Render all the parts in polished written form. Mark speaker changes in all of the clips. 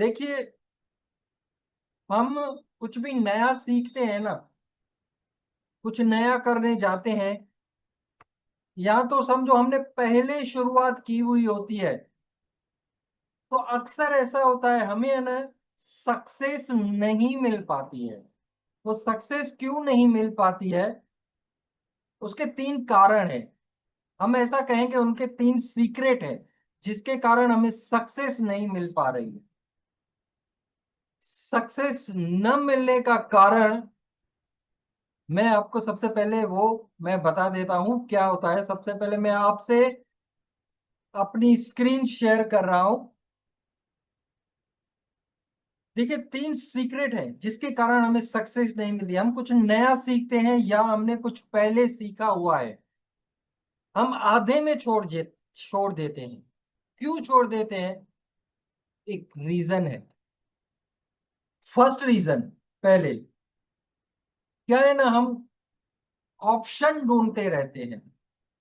Speaker 1: देखिए, हम कुछ भी नया सीखते हैं ना, कुछ नया करने जाते हैं, या तो समझो हमने पहले शुरुआत की हुई होती है, तो अक्सर ऐसा होता है हमें है ना, सक्सेस नहीं मिल पाती है। वो सक्सेस क्यों नहीं मिल पाती है? उसके तीन कारण हैं। हम ऐसा कहेंगे उनके तीन सीक्रेट है, जिसके कारण हमें सक्सेस नहीं मिल पा रही है। सक्सेस न मिलने का कारण मैं आपको सबसे पहले वो मैं बता देता हूं क्या होता है। सबसे पहले मैं आपसे अपनी स्क्रीन शेयर कर रहा हूं। देखिए, तीन सीक्रेट है जिसके कारण हमें सक्सेस नहीं मिलती। हम कुछ नया सीखते हैं या हमने कुछ पहले सीखा हुआ है, हम आधे में छोड़ देते हैं। क्यों छोड़ देते हैं? एक रीजन है। फर्स्ट रीजन, पहले क्या है ना, हम ऑप्शन ढूंढते रहते हैं,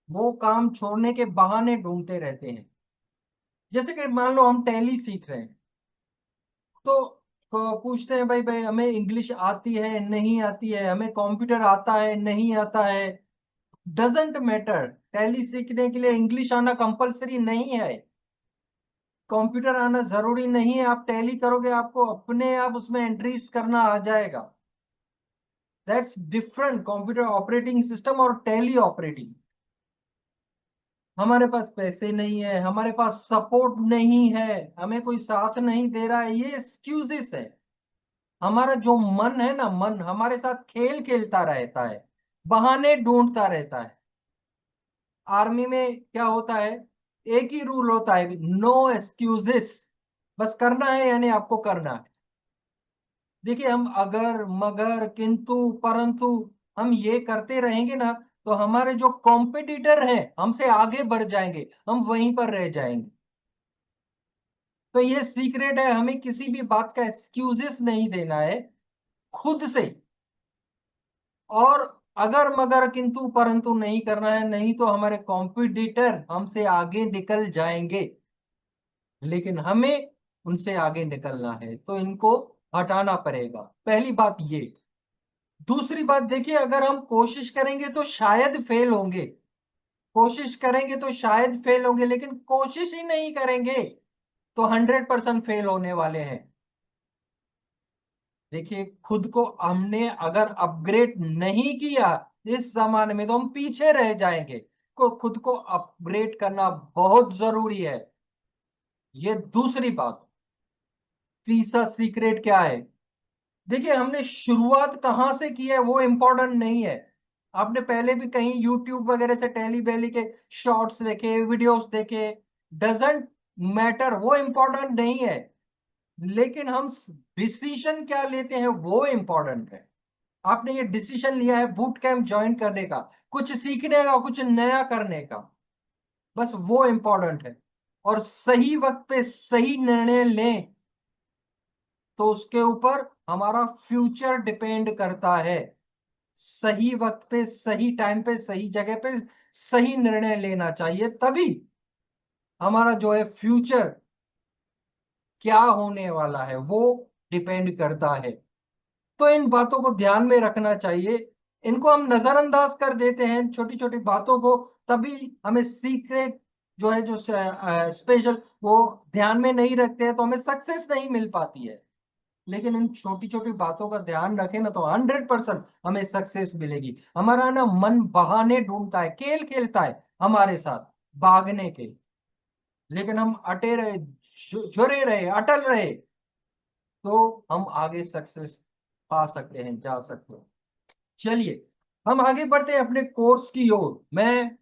Speaker 1: वो काम छोड़ने के बहाने ढूंढते रहते हैं। जैसे कि मान लो हम टैली सीख रहे हैं, तो पूछते हैं भाई भाई हमें इंग्लिश आती है नहीं आती है, हमें कंप्यूटर आता है नहीं आता है। डजेंट मैटर, टैली सीखने के लिए इंग्लिश आना कंपलसरी नहीं है, कंप्यूटर आना जरूरी नहीं है। आप टैली करोगे, आपको अपने आप उसमें एंट्रीज करना आ जाएगा। That's different, computer operating system और टैली ऑपरेटिंग। हमारे पास पैसे नहीं है, हमारे पास सपोर्ट नहीं है, हमें कोई साथ नहीं दे रहा है, ये एक्सक्यूजेस है। हमारा जो मन है ना, मन हमारे साथ खेल खेलता रहता है, बहाने ढूंढता रहता है। आर्मी में क्या होता है? एक ही रूल होता है, नो एक्सक्यूजेस। बस करना है यानी आपको करना है। देखिए, हम अगर मगर किंतु परंतु हम ये करते रहेंगे ना, तो हमारे जो कॉम्पिटिटर हैं हमसे आगे बढ़ जाएंगे, हम वहीं पर रह जाएंगे। तो ये सीक्रेट है, हमें किसी भी बात का एक्सक्यूजेस नहीं देना है खुद से। और अगर मगर किंतु परंतु नहीं करना है, नहीं तो हमारे कॉम्पिटिटर हमसे आगे निकल जाएंगे। लेकिन हमें उनसे आगे निकलना है, तो इनको हटाना पड़ेगा। पहली बात ये। दूसरी बात देखिए, अगर हम कोशिश करेंगे तो शायद फेल होंगे, कोशिश करेंगे तो शायद फेल होंगे, लेकिन कोशिश ही नहीं करेंगे तो 100% फेल होने वाले हैं। देखिए, खुद को हमने अगर अपग्रेड नहीं किया इस जमाने में, तो हम पीछे रह जाएंगे। को खुद को अपग्रेड करना बहुत जरूरी है। ये दूसरी बात। तीसरा सीक्रेट क्या है? देखिए, हमने शुरुआत कहां से की है वो इंपॉर्टेंट नहीं है। आपने पहले भी कहीं यूट्यूब वगैरह से टेली बेली के शॉर्ट्स देखे, वीडियोस देखे, डजेंट मैटर, वो इंपॉर्टेंट नहीं है। लेकिन हम डिसीजन क्या लेते हैं वो इंपॉर्टेंट है। आपने ये डिसीजन लिया है बूट कैंप ज्वाइन करने का, कुछ सीखने का, कुछ नया करने का, बस वो इंपॉर्टेंट है। और सही वक्त पे सही निर्णय लें, तो उसके ऊपर हमारा फ्यूचर डिपेंड करता है। सही वक्त पे सही टाइम पे सही जगह पे सही निर्णय लेना चाहिए, तभी हमारा जो है फ्यूचर क्या होने वाला है वो डिपेंड करता है। तो इन बातों को ध्यान में रखना चाहिए। इनको हम नजरअंदाज कर देते हैं, छोटी छोटी बातों को, तभी हमें सीक्रेट जो है, जो स्पेशल, वो ध्यान में नहीं रखते हैं, तो हमें सक्सेस नहीं मिल पाती है। लेकिन इन छोटी छोटी बातों का ध्यान रखें ना, तो 100% हमें सक्सेस मिलेगी। हमारा ना मन बहाने ढूंढता है, खेल खेलता है हमारे साथ भागने के, लेकिन हम अटे रहे, जुड़े रहे, अटल रहे, तो हम आगे सक्सेस पा सकते हैं, जा सकते हैं। चलिए, हम आगे बढ़ते हैं अपने कोर्स की ओर। मैं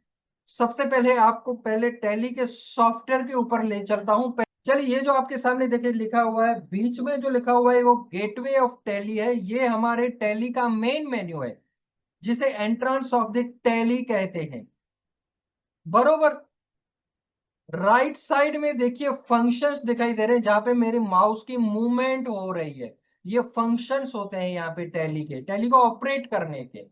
Speaker 1: सबसे पहले आपको पहले टैली के सॉफ्टवेयर के ऊपर ले चलता हूं। चलिए, ये जो आपके सामने देखिए लिखा हुआ है, बीच में जो लिखा हुआ है वो गेटवे ऑफ टैली है। ये हमारे टैली का मेन मेन्यू है, जिसे एंट्रेंस ऑफ द टैली कहते हैं। बरोबर। राइट साइड में देखिए फंक्शंस दिखाई दे रहे हैं, जहां पे मेरे माउस की मूवमेंट हो रही है। ये फंक्शंस होते हैं यहाँ पे टैली के, टैली को ऑपरेट करने के।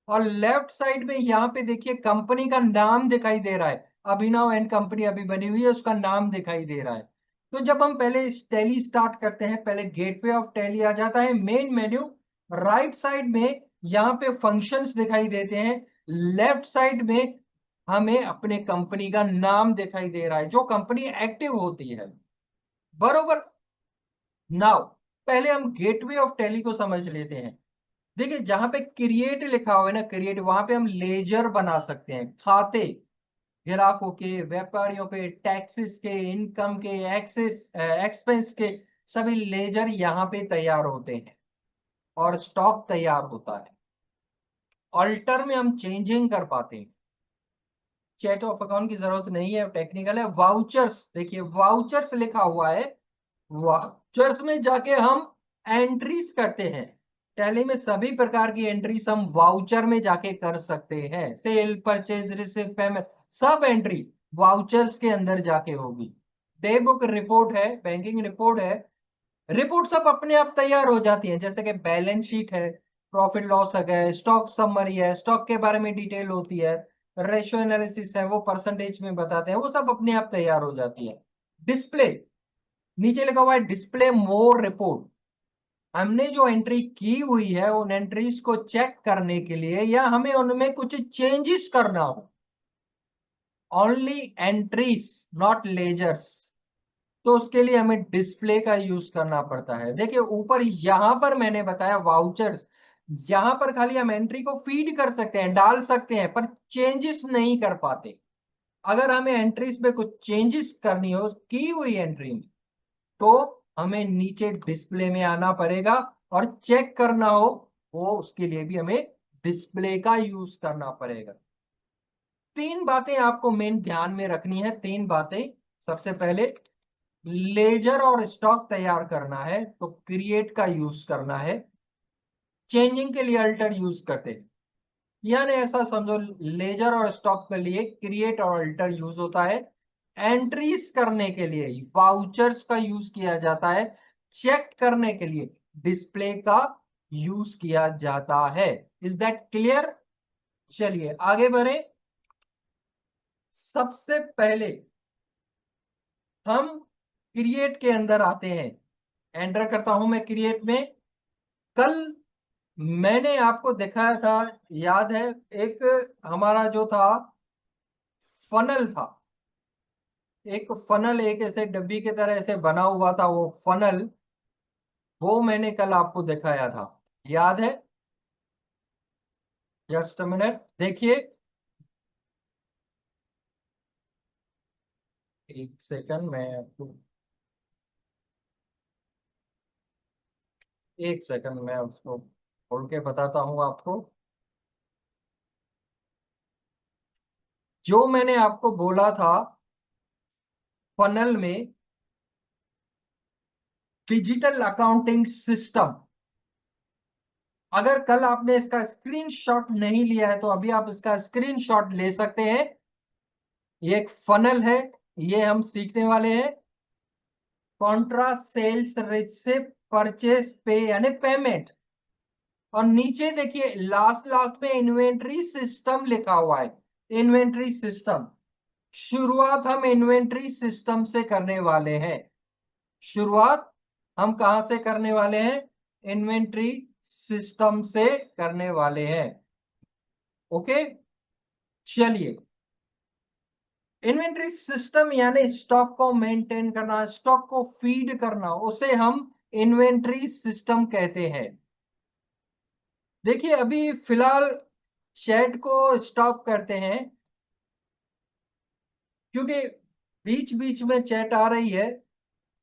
Speaker 1: और लेफ्ट साइड में यहाँ पे देखिए कंपनी का नाम दिखाई दे रहा है, अभिनव एंड कंपनी अभी बनी हुई है, उसका नाम दिखाई दे रहा है। तो जब हम पहले टैली स्टार्ट करते हैं, पहले गेटवे ऑफ टैली आ जाता है, मेन मेन्यू, राइट साइड में यहाँ पे फंक्शंस दिखाई देते हैं, लेफ्ट साइड में हमें अपने कंपनी का नाम दिखाई दे रहा है, जो कंपनी एक्टिव होती है, बरोबर। नाउ पहले हम गेटवे ऑफ टैली को समझ लेते हैं। देखिए जहां पे क्रिएट लिखा हुआ है ना, क्रिएट, वहां पे हम लेजर बना सकते हैं, खाते, ग्राहकों के, व्यापारियों के, टैक्सेस के, इनकम के, एक्सेस एक्सपेंस के, सभी लेजर यहाँ पे तैयार होते हैं और स्टॉक तैयार होता है। ऑल्टर में हम चेंजिंग कर पाते हैं, चैट ऑफ अकाउंट की जरूरत नहीं है, टेक्निकल है। वाउचर्स, देखिए वाउचर्स लिखा हुआ है, वाउचर्स में जाके हम एंट्रीज करते हैं। टैली में सभी प्रकार की एंट्रीज हम वाउचर में जाके कर सकते हैं, सेल, परचेज, रिसीव, पेमेंट, सब एंट्री वाउचर्स के अंदर जाके होगी। डे बुक रिपोर्ट है, बैंकिंग रिपोर्ट है, रिपोर्ट सब अपने आप तैयार हो जाती है, जैसे कि बैलेंस शीट है, प्रॉफिट लॉस है, स्टॉक समरी है, स्टॉक के बारे में डिटेल होती है, रेशियो एनालिसिस है, वो परसेंटेज में बताते हैं, वो सब अपने आप तैयार हो जाती है। डिस्प्ले, नीचे लिखा हुआ है डिस्प्ले मोर रिपोर्ट, हमने जो एंट्री की हुई है उन एंट्रीज को चेक करने के लिए, या हमें उनमें कुछ चेंजेस करना हो, ओनली एंट्रीज नॉट लेजर्स, तो उसके लिए हमें डिस्प्ले का यूज करना पड़ता है। देखिए ऊपर यहां पर मैंने बताया वाउचर्स, यहां पर खाली हम एंट्री को फीड कर सकते हैं, डाल सकते हैं, पर चेंजेस नहीं कर पाते। अगर हमें एंट्रीज में कुछ चेंजेस करनी हो की हुई एंट्री में, तो हमें नीचे डिस्प्ले में आना पड़ेगा, और चेक करना हो वो उसके लिए भी हमें डिस्प्ले का यूज करना पड़ेगा। तीन बातें आपको मेन ध्यान में रखनी है, तीन बातें। सबसे पहले लेजर और स्टॉक तैयार करना है तो क्रिएट का यूज करना है, चेंजिंग के लिए अल्टर यूज करते हैं, यानी ऐसा समझो लेजर और स्टॉक के लिए क्रिएट और अल्टर यूज होता है, एंट्रीज करने के लिए वाउचर्स का यूज किया जाता है, चेक करने के लिए डिस्प्ले का यूज किया जाता है। Is that clear? चलिए आगे बढ़े। सबसे पहले हम क्रिएट के अंदर आते हैं, एंटर करता हूं मैं क्रिएट में। कल मैंने आपको दिखाया था, याद है, एक हमारा जो था फनल था, एक फनल, एक ऐसे डब्बी की तरह ऐसे बना हुआ था वो फनल, वो मैंने कल आपको दिखाया था, याद है? जस्ट मिनट देखिए, एक सेकंड, मैं आपको, एक सेकंड मैं उसको खोल के बताता हूं आपको। जो मैंने आपको बोला था फनल में डिजिटल अकाउंटिंग सिस्टम, अगर कल आपने इसका स्क्रीनशॉट नहीं लिया है तो अभी आप इसका स्क्रीनशॉट ले सकते हैं। ये एक फनल है, ये हम सीखने वाले हैं, कॉन्ट्रा सेल्स रिसिप्ट परचेस पे यानी पेमेंट, और नीचे देखिए लास्ट लास्ट में इन्वेंट्री सिस्टम लिखा हुआ है, इन्वेंट्री सिस्टम। शुरुआत हम इन्वेंट्री सिस्टम से करने वाले हैं, शुरुआत हम कहां से करने वाले हैं? इन्वेंट्री सिस्टम से करने वाले हैं। ओके, चलिए। इन्वेंट्री सिस्टम यानी स्टॉक को मेंटेन करना, स्टॉक को फीड करना, उसे हम इन्वेंट्री सिस्टम कहते हैं। देखिए अभी फिलहाल चैट को स्टॉप करते हैं, क्योंकि बीच बीच में चैट आ रही है,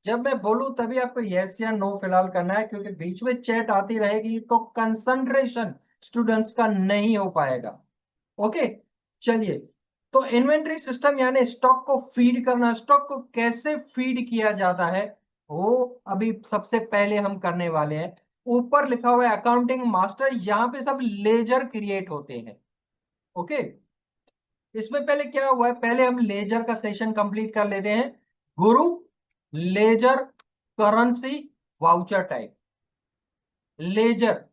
Speaker 1: जब मैं बोलूं तभी आपको यस या नो फिलहाल करना है, क्योंकि बीच में चैट आती रहेगी तो कंसंट्रेशन स्टूडेंट्स का नहीं हो पाएगा। ओके, चलिए। तो इन्वेंट्री सिस्टम यानी स्टॉक को फीड करना, स्टॉक को कैसे फीड किया जाता है वो अभी सबसे पहले हम करने वाले हैं। ऊपर लिखा हुआ है अकाउंटिंग मास्टर, यहां पे सब लेजर क्रिएट होते हैं। ओके, इसमें पहले क्या हुआ है, पहले हम लेजर का सेशन कंप्लीट कर लेते हैं। गुरु, ledger, currency, voucher type. Ledger,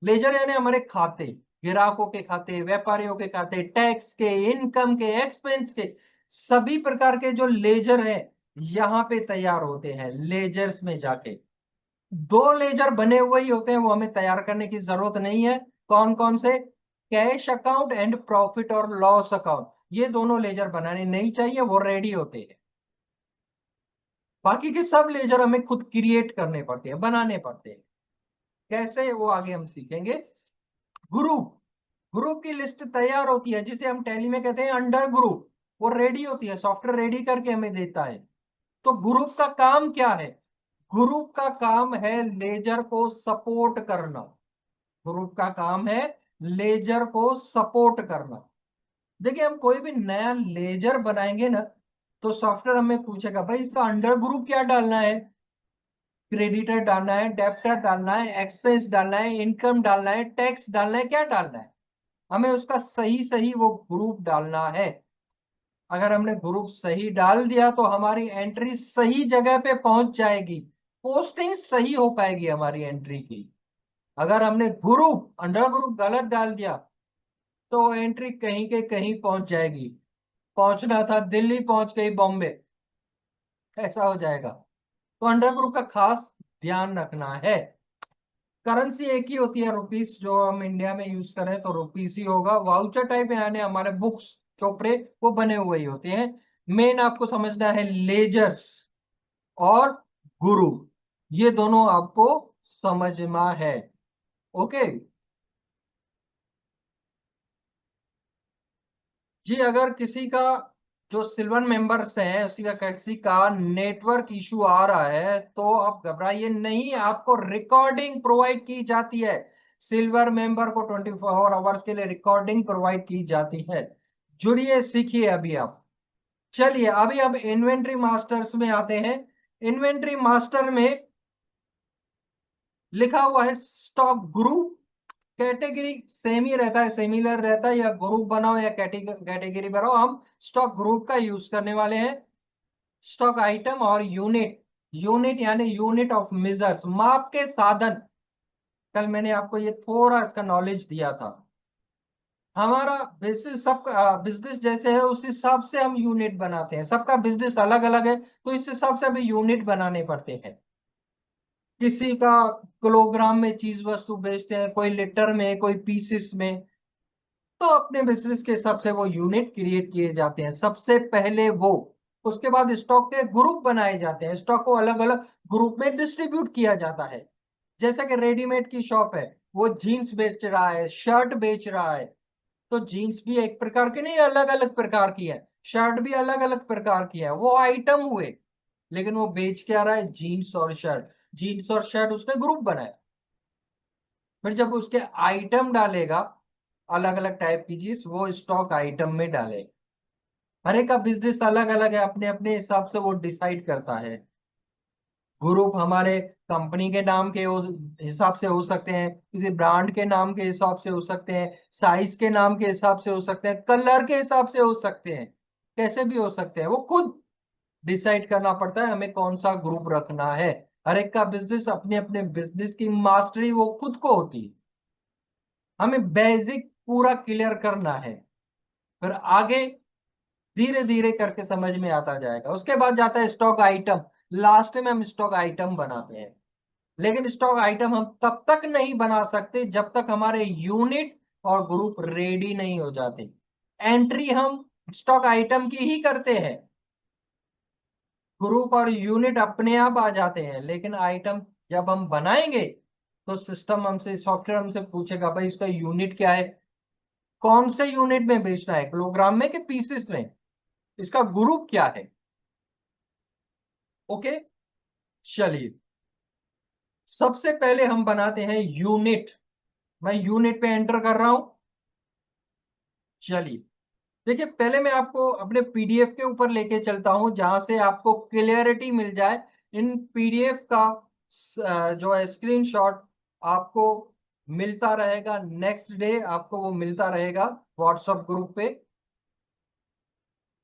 Speaker 1: ledger यानी हमारे खाते, ग्राहकों के खाते, व्यापारियों के खाते, टैक्स के, इनकम के, एक्सपेंस के, सभी प्रकार के जो लेजर है यहां पे तैयार होते हैं लेजर्स में जाके। दो लेजर बने हुए ही होते हैं, वो हमें तैयार करने की जरूरत नहीं है। कौन कौन से? कैश अकाउंट एंड प्रॉफिट और लॉस अकाउंट, ये दोनों लेजर बनाने नहीं चाहिए, वो रेडी होते हैं। बाकी के सब लेजर हमें खुद क्रिएट करने पड़ते हैं, बनाने पड़ते हैं। कैसे, वो आगे हम सीखेंगे। ग्रुप, ग्रुप की लिस्ट तैयार होती है, जिसे हम टैली में कहते हैं अंडर ग्रुप। वो रेडी होती है, सॉफ्टवेयर रेडी करके हमें देता है। तो ग्रुप का काम क्या है? ग्रुप का काम है लेजर को सपोर्ट करना। ग्रुप का काम है लेजर को सपोर्ट करना। देखिए, हम कोई भी नया लेजर बनाएंगे ना, तो सॉफ्टवेयर हमें पूछेगा भाई इसका अंडर ग्रुप क्या डालना है। क्रेडिटर डालना है, डेब्टर डालना है, एक्सपेंस डालना है, इनकम डालना है, टैक्स डालना है, क्या डालना है? हमें उसका सही सही वो ग्रुप डालना है। अगर हमने ग्रुप सही डाल दिया तो हमारी एंट्री सही जगह पे पहुंच जाएगी, पोस्टिंग सही हो पाएगी हमारी एंट्री की। अगर हमने ग्रुप अंडर ग्रुप गलत डाल दिया तो एंट्री कहीं के कहीं पहुंच जाएगी। पहुंचना था दिल्ली, पहुंच गई बॉम्बे, ऐसा हो जाएगा। तो अंडर ग्रुप का खास ध्यान रखना है। करेंसी एक ही होती है, रुपीस, जो हम इंडिया में यूज करें तो रुपीस ही होगा। वाउचर टाइप यानी हमारे बुक्स, चोपड़े, वो बने हुए ही होते हैं। मेन आपको समझना है लेजर्स और गुरु, ये दोनों आपको समझना है। ओके जी। अगर किसी का, जो सिल्वर मेंबर्स हैं, उसी का किसी का नेटवर्क इशू आ रहा है तो आप घबराइए नहीं, आपको रिकॉर्डिंग प्रोवाइड की जाती है। सिल्वर मेंबर को 24 आवर्स के लिए रिकॉर्डिंग प्रोवाइड की जाती है। जुड़िए, सीखिए अभी आप। चलिए, अभी अब इन्वेंट्री मास्टर्स में आते हैं। इन्वेंट्री मास्टर में लिखा हुआ है स्टॉक ग्रुप। कैटेगरी सेम ही रहता है, सिमिलर रहता है, या ग्रुप बनाओ या कैटेगरी बनाओ, हम स्टॉक ग्रुप का यूज करने वाले हैं। स्टॉक आइटम और यूनिट, यूनिट यानी यूनिट ऑफ मेजर्स, माप के साधन। कल मैंने आपको ये थोड़ा इसका नॉलेज दिया था। हमारा बिजनेस, सबका बिजनेस जैसे है उस हिसाब से हम यूनिट बनाते हैं। सबका बिजनेस अलग अलग है, तो इस हिसाब से हमें यूनिट बनाने पड़ते हैं। किसी का किलोग्राम में चीज वस्तु बेचते हैं, कोई लीटर में, कोई पीसेस में। तो अपने बिजनेस के हिसाब से वो यूनिट क्रिएट किए जाते हैं सबसे पहले वो। उसके बाद स्टॉक के ग्रुप बनाए जाते हैं, स्टॉक को अलग अलग ग्रुप में डिस्ट्रीब्यूट किया जाता है। जैसा कि रेडीमेड की शॉप है, वो जीन्स बेच रहा है, शर्ट बेच रहा है, तो जीन्स भी एक प्रकार की नहीं, अलग अलग प्रकार की है। शर्ट भी अलग अलग प्रकार की है, वो आइटम हुए। लेकिन वो बेच क्या रहा है? जीन्स और शर्ट। जीन्स और शर्ट उसने ग्रुप बनाया। फिर जब उसके आइटम डालेगा, अलग अलग टाइप की चीज, वो स्टॉक आइटम में डालेगा। हर एक का बिजनेस अलग अलग है, अपने अपने हिसाब से वो डिसाइड करता है। ग्रुप हमारे कंपनी के नाम के हिसाब से हो सकते हैं, किसी ब्रांड के नाम के हिसाब से हो सकते हैं, साइज के नाम के हिसाब से हो सकते हैं, कलर के हिसाब से हो सकते हैं, कैसे भी हो सकते हैं। वो खुद डिसाइड करना पड़ता है हमें कौन सा ग्रुप रखना है। हर एक का बिजनेस, अपने अपने बिजनेस की मास्टरी वो खुद को होती है। हमें बेसिक पूरा क्लियर करना है, फिर आगे धीरे धीरे करके समझ में आता जाएगा। उसके बाद जाता है स्टॉक आइटम। लास्ट में हम स्टॉक आइटम बनाते हैं। लेकिन स्टॉक आइटम हम तब तक नहीं बना सकते जब तक हमारे यूनिट और ग्रुप रेडी नहीं हो जाते। एंट्री हम स्टॉक आइटम की ही करते हैं, ग्रुप और यूनिट अपने आप आ जाते हैं। लेकिन आइटम जब हम बनाएंगे तो सिस्टम हमसे, सॉफ्टवेयर हमसे पूछेगा भाई इसका यूनिट क्या है, कौन से यूनिट में बेचना है, किलोग्राम में कि पीसेस में, इसका ग्रुप क्या है। ओके, चलिए, सबसे पहले हम बनाते हैं यूनिट। मैं यूनिट पे एंटर कर रहा हूं। चलिए, देखिए, पहले मैं आपको अपने पीडीएफ के ऊपर लेके चलता हूं, जहां से आपको क्लियरिटी मिल जाए। इन पीडीएफ का जो है स्क्रीनशॉट आपको मिलता रहेगा, नेक्स्ट डे आपको वो मिलता रहेगा व्हाट्सएप ग्रुप पे।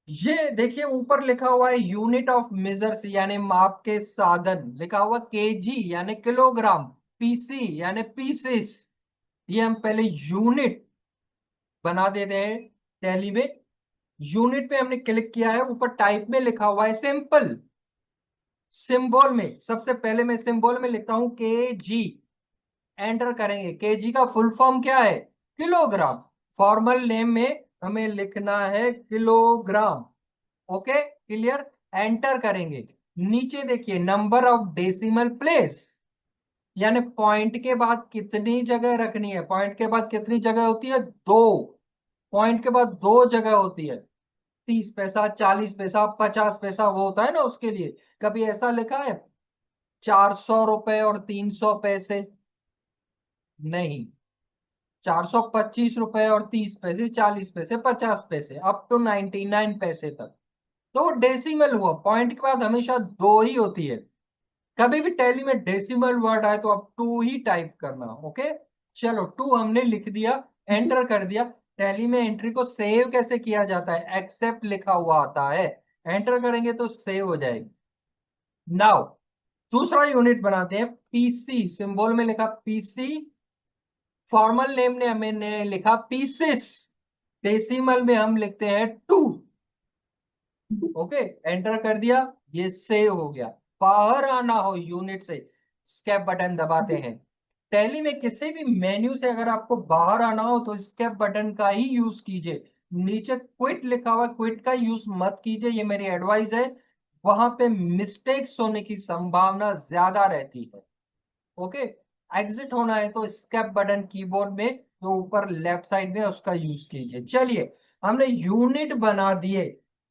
Speaker 1: ये देखिए, ऊपर लिखा हुआ है यूनिट ऑफ मेजर्स यानी माप के साधन, लिखा हुआ केजी यानी किलोग्राम, पीसी यानी पीसेस। ये हम पहले यूनिट बना देते हैं टैली में। यूनिट पे हमने क्लिक किया है, ऊपर टाइप में लिखा हुआ है सिंपल। सिंबल में सबसे पहले मैं सिंबल में लिखता हूं के जी, एंटर करेंगे। केजी का फुल फॉर्म क्या है? किलोग्राम। फॉर्मल नेम में हमें लिखना है किलोग्राम। Okay, clear. एंटर करेंगे। नीचे देखिए नंबर ऑफ डेसिमल प्लेस, यानी पॉइंट के बाद कितनी जगह रखनी है। पॉइंट के बाद कितनी जगह होती है? दो। पॉइंट के बाद दो जगह होती है। 30 पैसा, 40 पैसा, 50 पैसा, वो होता है ना उसके लिए। कभी ऐसा लिखा है 400 रुपए और 300 पैसे? नहीं। 425 रुपए और 30 पैसे, 40 पैसे, 50 पैसे, अप टू 99 पैसे तक। तो वो डेसिमल हुआ। पॉइंट के बाद हमेशा दो ही होती है। कभी भी टैली में डेसिमल वर्ड आए तो आप टू ही टाइप करना। ओके, चलो टू हमने लिख दिया, एंटर कर दिया। टैली में एंट्री को सेव कैसे किया जाता है? एक्सेप्ट लिखा हुआ आता है, एंटर करेंगे तो सेव हो जाएगी। नाउ दूसरा यूनिट बनाते हैं, पीसी। सिंबल में लिखा पीसी, फॉर्मल नेम ने हमने लिखा पीसेस, डेसिमल में हम लिखते हैं टू। ओके, एंटर कर दिया, ये सेव हो गया। बाहर आना हो यूनिट से, स्केप बटन दबाते हैं। टैली में किसी भी मेन्यू से अगर आपको बाहर आना हो तो स्केप बटन का ही यूज कीजिए। नीचे क्विट लिखा हुआ, क्विट का यूज मत कीजिए, ये मेरी एडवाइस है। वहां पे मिस्टेक्स होने की संभावना ज्यादा रहती है। ओके, एग्जिट होना है तो स्केप बटन कीबोर्ड में जो ऊपर लेफ्ट साइड में उसका यूज कीजिए। चलिए, हमने यूनिट बना दिए।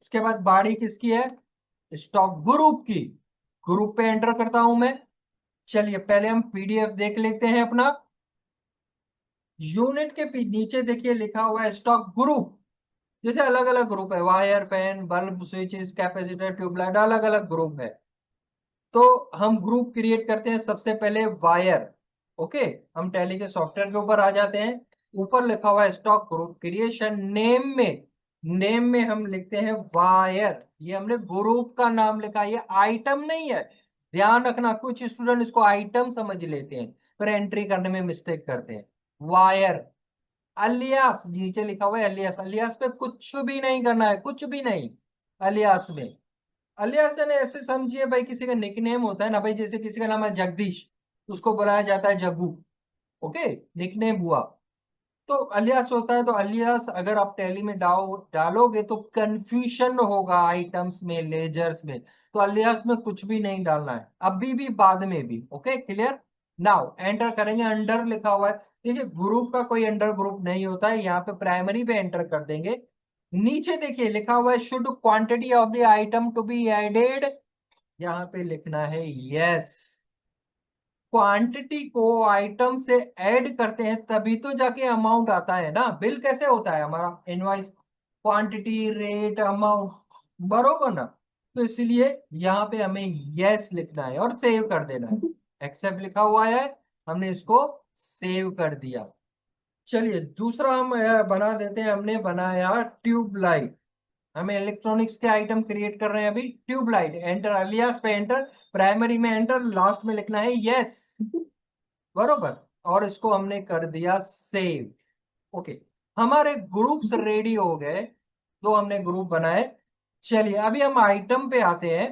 Speaker 1: इसके बाद बारी किसकी है? स्टॉक ग्रुप की। ग्रुप पे एंटर करता हूं मैं। चलिए पहले हम पीडीएफ देख लेते हैं अपना। यूनिट के नीचे देखिए लिखा हुआ है स्टॉक ग्रुप। जैसे अलग अलग ग्रुप है, wire, fan, bulb, switches, capacitor, tube light, अलग अलग ग्रुप है। तो हम ग्रुप क्रिएट करते हैं सबसे पहले वायर। ओके, हम टैली के सॉफ्टवेयर के ऊपर आ जाते हैं। ऊपर लिखा हुआ है स्टॉक ग्रुप क्रिएशन। नेम में हम लिखते हैं वायर। ये हमने ग्रुप का नाम लिखा है, ये आइटम नहीं है। ध्यान रखना, कुछ स्टूडेंट इसको आइटम समझ लेते हैं, फिर एंट्री करने में मिस्टेक करते हैं। वायर। अलियास, नीचे लिखा हुआ है अलियास। अलियास पे कुछ भी नहीं करना है, कुछ भी नहीं। अलियास में, अलियास ने ऐसे समझिए भाई, किसी का निकनेम होता है ना भाई, जैसे किसी का नाम है जगदीश, उसको बुलाया जाता है जग्गू। ओके, निकनेम हुआ। तो अलियास होता है। तो अलियास अगर आप टैली में डालोगे तो कंफ्यूजन होगा आइटम्स में, लेजर्स में। तो अलियास में कुछ भी नहीं डालना है, अभी भी बाद में भी। Okay, clear. नाउ एंटर करेंगे। अंडर लिखा हुआ है, देखिए ग्रुप का कोई अंडर ग्रुप नहीं होता है। यहाँ पे प्राइमरी पे एंटर कर देंगे। नीचे देखिए लिखा हुआ है should quantity of the item to be added, यहाँ पे लिखना है यस। क्वांटिटी को आइटम से ऐड करते हैं तभी तो जाके अमाउंट आता है ना। बिल कैसे होता है हमारा? इनवॉइस, क्वांटिटी, रेट, अमाउंट, बरोबर ना। तो इसलिए यहाँ पे हमें यस लिखना है और सेव कर देना है। एक्सेप्ट लिखा हुआ है, हमने इसको सेव कर दिया। चलिए दूसरा हम बना देते हैं। हमने बनाया ट्यूबलाइट। हमें इलेक्ट्रॉनिक्स के आइटम क्रिएट कर रहे हैं अभी। Tube light, enter. अलियास पे एंटर, प्राइमरी में एंटर, लास्ट में लिखना है यस, बरोबर। और इसको हमने कर दिया सेव। ओके, हमारे ग्रुप्स रेडी हो गए, तो हमने ग्रुप बनाए। चलिए अभी हम आइटम पे आते हैं।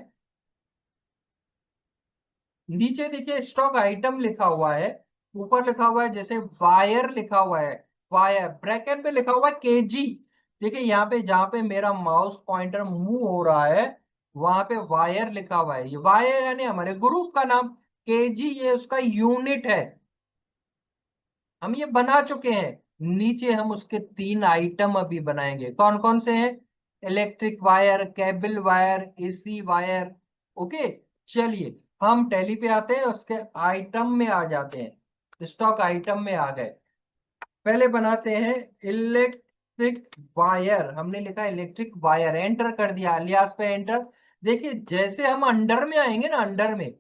Speaker 1: नीचे देखिए स्टॉक आइटम लिखा हुआ है, ऊपर लिखा हुआ है जैसे वायर लिखा हुआ है। वायर ब्रैकेट में लिखा हुआ है केजी। देखिए यहाँ पे जहां पे मेरा माउस पॉइंटर मूव हो रहा है, वहां पे वायर लिखा हुआ है। ये वायर यानी हमारे ग्रुप का नाम। केजी ये उसका यूनिट है। हम ये बना चुके हैं। नीचे हम उसके तीन आइटम अभी बनाएंगे। कौन कौन से हैं? Electric wire, cable wire, AC wire. Okay, चलिए हम टैली पे आते हैं, उसके आइटम में आ जाते हैं। स्टॉक आइटम में आ गए। पहले बनाते हैं इलेक्ट्रिक वायर। हमने लिखा इलेक्ट्रिक वायर, एंटर कर दिया। अलियास पे एंटर। देखिए जैसे हम अंडर में आएंगे ना, अंडर में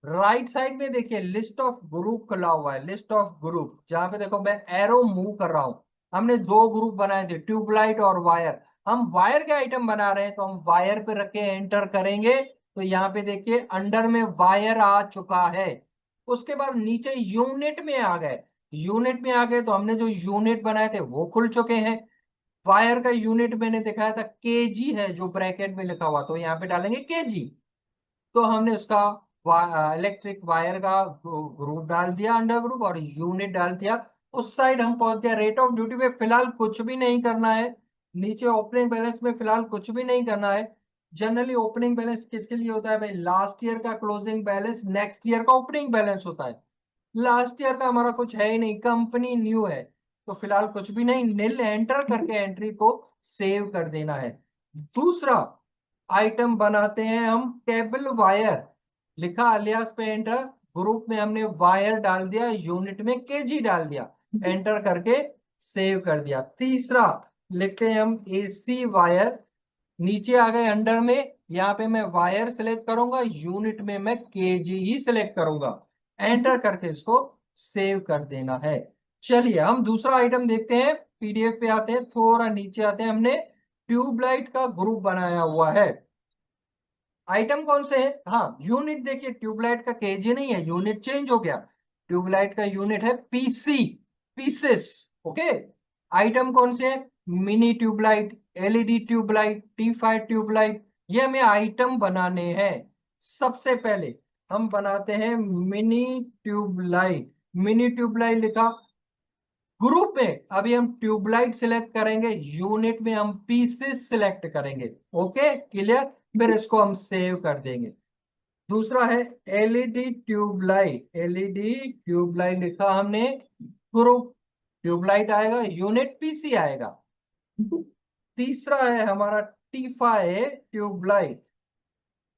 Speaker 1: राइट साइड में देखिए लिस्ट ऑफ ग्रुप खुला हुआ है। लिस्ट ऑफ ग्रुप, जहां पे देखो मैं एरो मूव कर रहा हूं। हमने दो ग्रुप बनाए थे, ट्यूबलाइट और वायर। हम वायर के आइटम बना रहे हैं तो हम वायर पे रख के एंटर करेंगे। तो यहाँ पे देखिए अंडर में वायर आ चुका है। उसके बाद नीचे यूनिट में आ गए। यूनिट में आ गए तो हमने जो यूनिट बनाए थे वो खुल चुके हैं। वायर का यूनिट मैंने दिखाया था केजी है, जो ब्रैकेट में लिखा हुआ, तो यहाँ पे डालेंगे केजी। तो हमने उसका इलेक्ट्रिक वायर का ग्रुप डाल दिया, अंडर ग्रुप, और यूनिट डाल दिया। उस साइड हम पहुंच गया। रेट ऑफ ड्यूटी पे फिलहाल कुछ भी नहीं करना है। नीचे ओपनिंग बैलेंस में फिलहाल कुछ भी नहीं करना है। जनरली ओपनिंग बैलेंस किसके लिए होता है भाई? लास्ट ईयर का क्लोजिंग बैलेंस नेक्स्ट ईयर का ओपनिंग बैलेंस होता है। लास्ट ईयर का हमारा कुछ है ही नहीं, कंपनी न्यू है, तो फिलहाल कुछ भी नहीं। नील एंटर करके एंट्री को सेव कर देना है। दूसरा आइटम बनाते हैं हम, केबल वायर। लिखा अलियास पे एंटर, ग्रुप में हमने वायर डाल दिया, यूनिट में केजी डाल दिया, एंटर करके सेव कर दिया। तीसरा लिखते हैं हम एसी वायर। नीचे आ गए अंडर में, यहाँ पे मैं वायर सिलेक्ट करूंगा, यूनिट में मैं केजी ही सिलेक्ट करूंगा, एंटर करके इसको सेव कर देना है। चलिए हम दूसरा आइटम देखते हैं। पीडीएफ पे आते हैं, थोड़ा नीचे आते हैं। हमने ट्यूबलाइट का ग्रुप बनाया हुआ है। आइटम कौन से है? हाँ, यूनिट देखिए, ट्यूबलाइट का केजी नहीं है, यूनिट चेंज हो गया। ट्यूबलाइट का यूनिट है पीसी, पीसेस। ओके। आइटम कौन से है? Mini tubelight, LED tubelight, T five tubelight. ये हमें आइटम बनाने हैं। सबसे पहले हम बनाते हैं मिनी ट्यूबलाइट। मिनी ट्यूबलाइट लिखा, ग्रुप में अभी हम ट्यूबलाइट सिलेक्ट करेंगे, यूनिट में हम पीसेस सिलेक्ट करेंगे। Okay, clear? फिर इसको हम सेव कर देंगे। दूसरा है एलईडी ट्यूबलाइट। एलईडी ट्यूबलाइट लिखा हमने, ग्रुप ट्यूबलाइट आएगा, यूनिट पीसी आएगा। तीसरा है हमारा टी5 ट्यूबलाइट।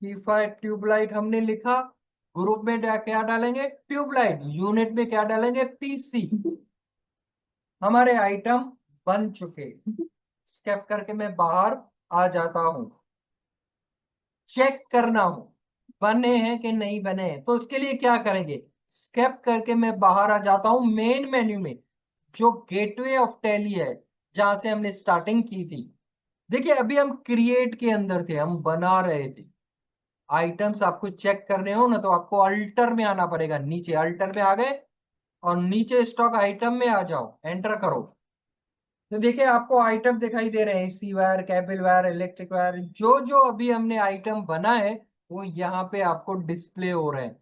Speaker 1: टी5 ट्यूबलाइट हमने लिखा, ग्रुप में क्या डालेंगे? ट्यूबलाइट, यूनिट में क्या डालेंगे? पीसी। हमारे आइटम बन चुके। स्केप करके मैं बाहर आ जाता हूं, चेक करना हो बने हैं कि नहीं बने हैं। तो उसके लिए क्या करेंगे? स्केप करके मैं बाहर आ जाता हूं मेन मेन्यू में, जो गेटवे ऑफ टैली है, जहां से हमने स्टार्टिंग की थी। देखिए अभी हम क्रिएट के अंदर थे, हम बना रहे थे। आइटम्स आपको चेक करने हो ना, तो आपको अल्टर में आना पड़ेगा। नीचे अल्टर में आ गए और नीचे स्टॉक आइटम में आ जाओ, एंटर करो। तो देखिए आपको आइटम दिखाई दे रहे हैं, C wire, cable wire, electric wire. जो जो अभी हमने आइटम बना है वो यहाँ पे आपको डिस्प्ले हो रहे हैं।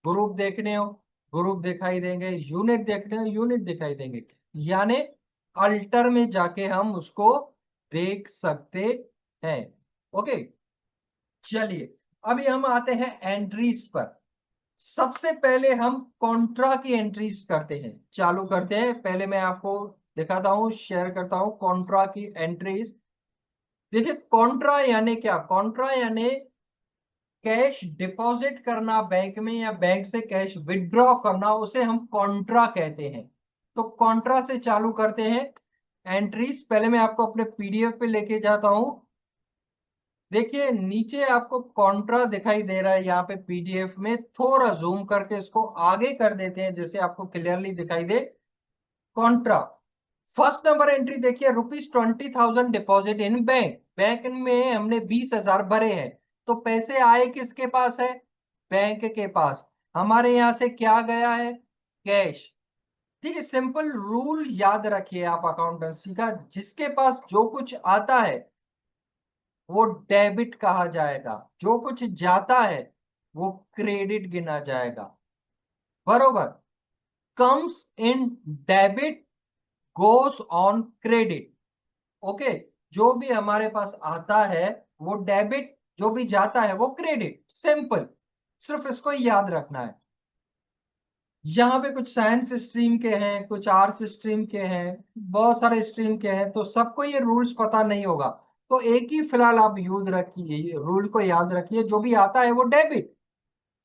Speaker 1: ग्रुप देखने हो, ग्रुप दिखाई देंगे, यूनिट देखने हो, यूनिट दिखाई देंगे। यानी अल्टर में जाके हम उसको देख सकते हैं। ओके, चलिए अभी हम आते हैं एंट्रीज पर। सबसे पहले हम कॉन्ट्रा की एंट्रीज करते हैं, चालू करते हैं। पहले मैं आपको दिखाता हूं, शेयर करता हूं कॉन्ट्रा की एंट्रीज। देखिए कॉन्ट्रा यानी क्या? कॉन्ट्रा यानी कैश डिपॉजिट करना बैंक में, या बैंक से कैश विड्रॉ करना, उसे हम कॉन्ट्रा कहते हैं। तो कॉन्ट्रा से चालू करते हैं एंट्रीज। पहले मैं आपको अपने पीडीएफ पे लेके जाता हूं। देखिए नीचे आपको कॉन्ट्रा दिखाई दे रहा है यहाँ पे पीडीएफ में। थोड़ा जूम करके इसको आगे कर देते हैं, जैसे आपको क्लियरली दिखाई दे। कॉन्ट्रा फर्स्ट नंबर एंट्री देखिए, ₹20,000 डिपॉजिट इन बैंक। बैंक में हमने 20,000 भरे हैं, तो पैसे आए किसके पास है? बैंक के पास। हमारे यहां से क्या गया है? कैश। ठीक है, सिंपल रूल याद रखिए आप अकाउंटेंसी का, जिसके पास जो कुछ आता है वो डेबिट कहा जाएगा, जो कुछ जाता है वो क्रेडिट गिना जाएगा। बरोबर? Comes in debit, goes on credit. Okay, जो भी हमारे पास आता है वो डेबिट, जो भी जाता है वो क्रेडिट। सिंपल, सिर्फ इसको याद रखना है। यहाँ पे कुछ साइंस स्ट्रीम के हैं, कुछ आर्ट्स स्ट्रीम के हैं, बहुत सारे स्ट्रीम के हैं, तो सबको ये रूल्स पता नहीं होगा। तो एक ही फिलहाल आप यूज रखिए, रूल को याद रखिए, जो भी आता है वो डेबिट,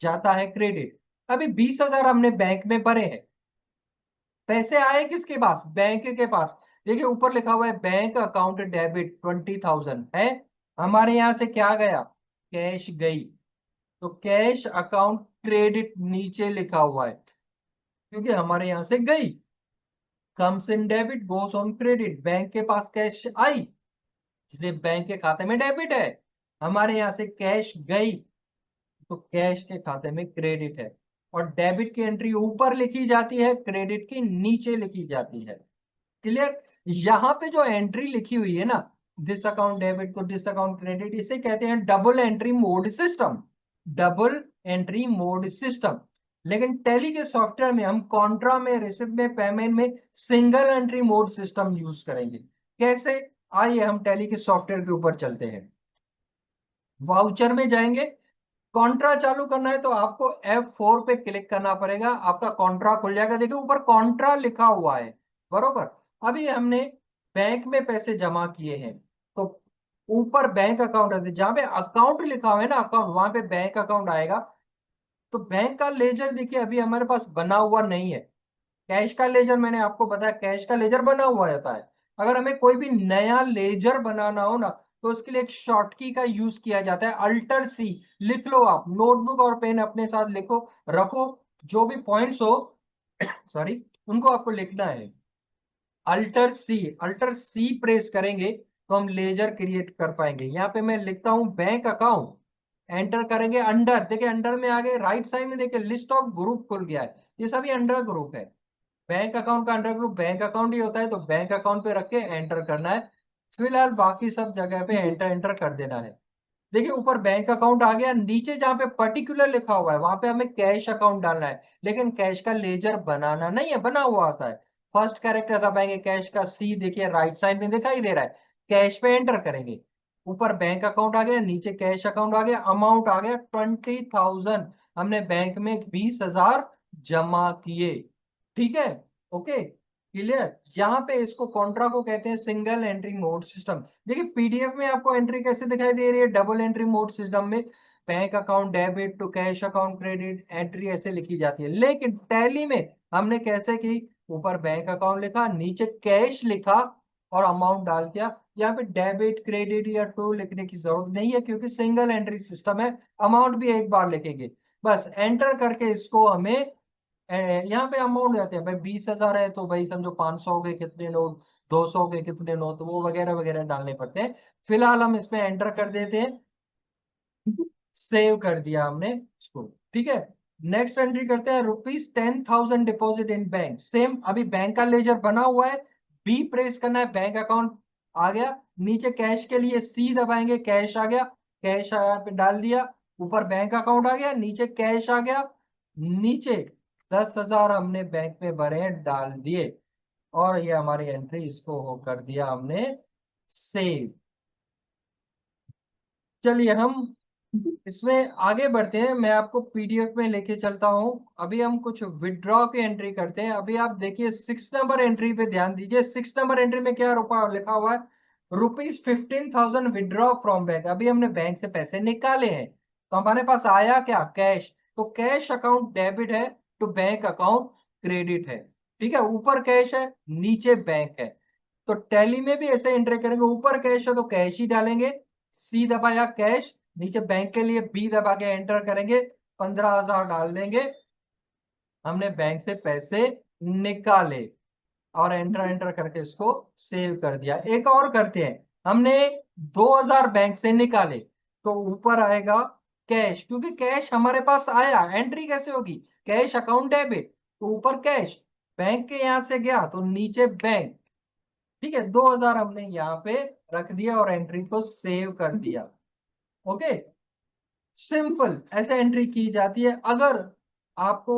Speaker 1: जाता है क्रेडिट। अभी 20,000 हमने बैंक में भरे हैं, पैसे आए किसके पास? बैंक के पास। देखिए ऊपर लिखा हुआ है बैंक अकाउंट डेबिट 20,000 है। हमारे यहां से क्या गया? कैश गई, तो कैश अकाउंट क्रेडिट नीचे लिखा हुआ है, क्योंकि हमारे यहां से गई। Comes in debit, goes on credit. Bank के पास कैश आई, इसलिए बैंक के खाते में डेबिट है। हमारे यहां से कैश गई, तो कैश के खाते में क्रेडिट है। और डेबिट की एंट्री ऊपर लिखी जाती है, क्रेडिट की नीचे लिखी जाती है। क्लियर? यहां पे जो एंट्री लिखी हुई है ना, दिस अकाउंट डेबिट तो दिस अकाउंट क्रेडिट, इसे कहते हैं double entry mode system. Double entry mode system. लेकिन टैली के सॉफ्टवेयर में हम कॉन्ट्रा में, रिसिप्ट में, पेमेंट में single entry mode system use करेंगे। कैसे? आइए हम टैली के सॉफ्टवेयर के ऊपर चलते हैं। वाउचर में जाएंगे, कॉन्ट्रा चालू करना है तो आपको F4 पे क्लिक करना पड़ेगा, आपका कॉन्ट्रा खुल जाएगा। देखिए ऊपर कॉन्ट्रा लिखा हुआ है, बरोबर। अभी हमने बैंक में पैसे जमा किए हैं तो ऊपर बैंक अकाउंट है, जहां पे अकाउंट लिखा हुआ है ना, अकाउंट, वहां पे बैंक अकाउंट आएगा। तो बैंक का लेजर देखिए अभी हमारे पास बना हुआ नहीं है। कैश का लेजर मैंने आपको बताया, कैश का लेजर बना हुआ रहता है। अगर हमें कोई भी नया लेजर बनाना हो ना, तो उसके लिए एक शॉर्ट की का यूज किया जाता है, अल्टर सी। लिख लो, आप नोटबुक और पेन अपने साथ लिखो, रखो, जो भी पॉइंट्स हो सॉरी, उनको आपको लिखना है। अल्टर सी, अल्टर सी प्रेस करेंगे तो हम लेजर क्रिएट कर पाएंगे। यहाँ पे मैं लिखता हूं बैंक अकाउंट, एंटर करेंगे। अंडर, देखिए अंडर में आ गए, राइट साइड में देखिए लिस्ट ऑफ ग्रुप खुल गया है, ये सभी अंडर ग्रुप है। बैंक अकाउंट का अंडर ग्रुप बैंक अकाउंट ही होता है, तो बैंक अकाउंट पे रख के एंटर करना है। फिलहाल बाकी सब जगह पे एंटर एंटर कर देना है। देखिए ऊपर बैंक अकाउंट आ गया, नीचे जहां पे पर्टिकुलर लिखा हुआ है वहां पे हमें कैश अकाउंट डालना है। लेकिन कैश का लेजर बनाना नहीं है, बना हुआ आता है। फर्स्ट कैरेक्टर दबाएंगे कैश का, सी देखिए राइट साइड में दिखाई दे रहा है, कैश पे एंटर करेंगे। ऊपर बैंक अकाउंट आ गया, नीचे कैश अकाउंट आ गया, अमाउंट आ गया 20,000। हमने बैंक में 20,000 जमा किए। ठीक है, ओके, क्लियर। यहाँ पे इसको कॉन्ट्रा को कहते हैं सिंगल एंट्री मोड सिस्टम। देखिए पीडीएफ में आपको एंट्री कैसे दिखाई दे रही है, डबल एंट्री मोड सिस्टम में bank account debit to cash account credit, entry ऐसे लिखी जाती है। लेकिन टैली में हमने कैसे की, ऊपर बैंक अकाउंट लिखा, नीचे कैश लिखा और अमाउंट डाल दिया। यहाँ पे डेबिट क्रेडिट या टू लिखने की जरूरत नहीं है, क्योंकि सिंगल एंट्री सिस्टम है। अमाउंट भी एक बार लिखेंगे, बस एंटर करके इसको हमें यहाँ पे अमाउंट देते हैं। भाई 20,000 है तो भाई समझो 500 के कितने नोट, 200 के कितने नोट, वो वगैरह वगैरह डालने पड़ते हैं। फिलहाल हम इसमें एंटर कर देते हैं, सेव कर दिया हमने इसको। ठीक है, नेक्स्ट एंट्री करते हैं, ₹10,000 डिपॉजिट इन बैंक। सेम, अभी बैंक का लेजर बना हुआ है, बी प्रेस करना है, बैंक अकाउंट आ गया। नीचे कैश के लिए सी दबाएंगे, कैश आ गया, कैश यहाँ पे डाल दिया। ऊपर बैंक अकाउंट आ गया, नीचे कैश आ गया, नीचे 10,000 हमने बैंक में भरे हैं, डाल दिए। और ये हमारी एंट्री, इसको हो कर दिया हमने सेव। चलिए हम इसमें आगे बढ़ते हैं, मैं आपको पीडीएफ में लेके चलता हूं। अभी हम कुछ विड्रॉ की एंट्री करते हैं। अभी आप देखिए 6 नंबर एंट्री पे ध्यान दीजिए। 6 नंबर एंट्री में क्या रुपया लिखा हुआ है, ₹15,000 विड्रॉ फ्रॉम बैंक। अभी हमने बैंक से पैसे निकाले हैं, तो हमारे पास आया क्या, कैश। तो कैश अकाउंट डेबिट है, तो बैंक अकाउंट क्रेडिट है। ठीक है, ऊपर कैश है, नीचे बैंक है। तो टैली में भी ऐसे एंट्री करेंगे, ऊपर कैश है तो कैश ही डालेंगे, सी दबाया कैश, नीचे बैंक के लिए बी दबा के एंटर करेंगे, 15,000 डाल देंगे। हमने बैंक से पैसे निकाले और एंटर एंटर करके इसको सेव कर दिया। एक और करते हैं, हमने 2,000 बैंक से निकाले, तो ऊपर आएगा कैश, क्योंकि कैश हमारे पास आया। एंट्री कैसे होगी, कैश अकाउंट डेबिट, तो ऊपर कैश, बैंक के यहां से गया तो नीचे बैंक। ठीक है, 2,000 हमने यहाँ पे रख दिया और एंट्री को सेव कर दिया। ओके, सिंपल ऐसे एंट्री की जाती है। अगर आपको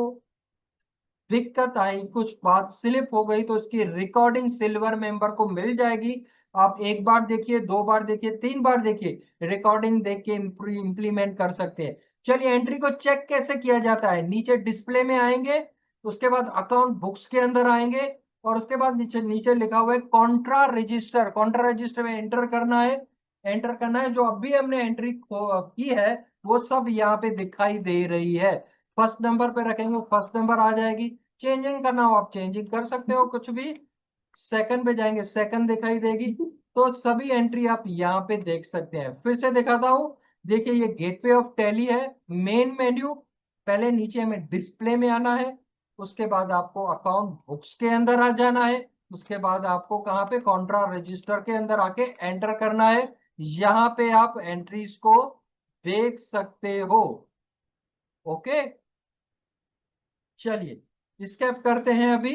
Speaker 1: दिक्कत आई, कुछ बात स्लिप हो गई, तो इसकी रिकॉर्डिंग सिल्वर मेंबर को मिल जाएगी। आप एक बार देखिए, 2 बार देखिए, 3 बार देखिए, रिकॉर्डिंग देख के इंप्लीमेंट कर सकते हैं। चलिए एंट्री को चेक कैसे किया जाता है, नीचे डिस्प्ले में आएंगे, उसके बाद अकाउंट बुक्स के अंदर आएंगे, और उसके बाद नीचे नीचे लिखा हुआ है कॉन्ट्रा रजिस्टर, कॉन्ट्रा रजिस्टर में एंटर करना है। एंटर करना है, जो अभी हमने एंट्री की है वो सब यहाँ पे दिखाई दे रही है। फर्स्ट नंबर पे रखेंगे, फर्स्ट नंबर आ जाएगी। चेंजिंग करना हो आप चेंजिंग कर सकते हो कुछ भी। सेकंड पे जाएंगे, सेकंड दिखाई देगी। तो सभी एंट्री आप यहाँ पे देख सकते हैं। फिर से दिखाता हूँ, देखिए ये गेटवे ऑफ टैली है, मेन मेन्यू। पहले नीचे हमें डिस्प्ले में आना है, उसके बाद आपको अकाउंट बुक्स के अंदर आ जाना है, उसके बाद आपको कहाँ पे, कॉन्ट्रा रजिस्टर के अंदर आके एंटर करना है। यहाँ पे आप एंट्रीज को देख सकते हो। ओके, चलिए स्केप करते हैं अभी,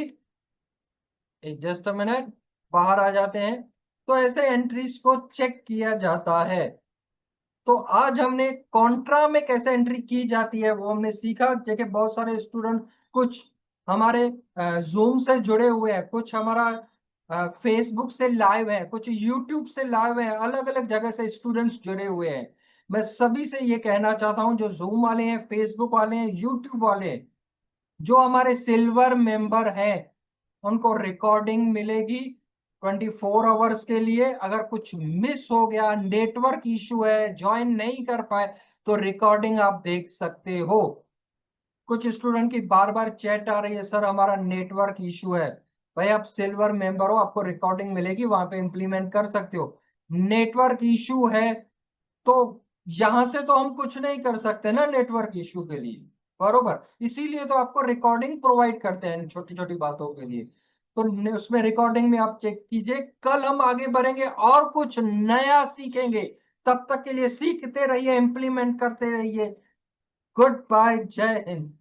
Speaker 1: एक जस्ट अ मिनट, बाहर आ जाते हैं। तो ऐसे एंट्रीज को चेक किया जाता है। तो आज हमने कॉन्ट्रा में कैसे एंट्री की जाती है वो हमने सीखा। देखिए बहुत सारे स्टूडेंट कुछ हमारे जूम से जुड़े हुए हैं, कुछ हमारा फेसबुक से लाइव है, कुछ यूट्यूब से लाइव है, अलग अलग जगह से स्टूडेंट्स जुड़े हुए हैं। मैं सभी से ये कहना चाहता हूं, जो जूम वाले हैं, फेसबुक वाले हैं, यूट्यूब वाले हैं, जो हमारे सिल्वर मेंबर हैं, उनको रिकॉर्डिंग मिलेगी 24 आवर्स के लिए। अगर कुछ मिस हो गया, नेटवर्क इशू है, ज्वाइन नहीं कर पाए, तो रिकॉर्डिंग आप देख सकते हो। कुछ स्टूडेंट की बार बार चैट आ रही है, सर हमारा नेटवर्क इशू है। भाई आप सिल्वर मेंबर हो, आपको रिकॉर्डिंग मिलेगी, वहां पे इंप्लीमेंट कर सकते हो। नेटवर्क इशू है तो यहां से तो हम कुछ नहीं कर सकते ना नेटवर्क इशू के लिए, बरोबर। इसीलिए तो आपको रिकॉर्डिंग प्रोवाइड करते हैं छोटी छोटी बातों के लिए। तो उसमें रिकॉर्डिंग में आप चेक कीजिए। कल हम आगे बढ़ेंगे और कुछ नया सीखेंगे। तब तक के लिए सीखते रहिए, इंप्लीमेंट करते रहिए। गुड बाय, जय हिंद।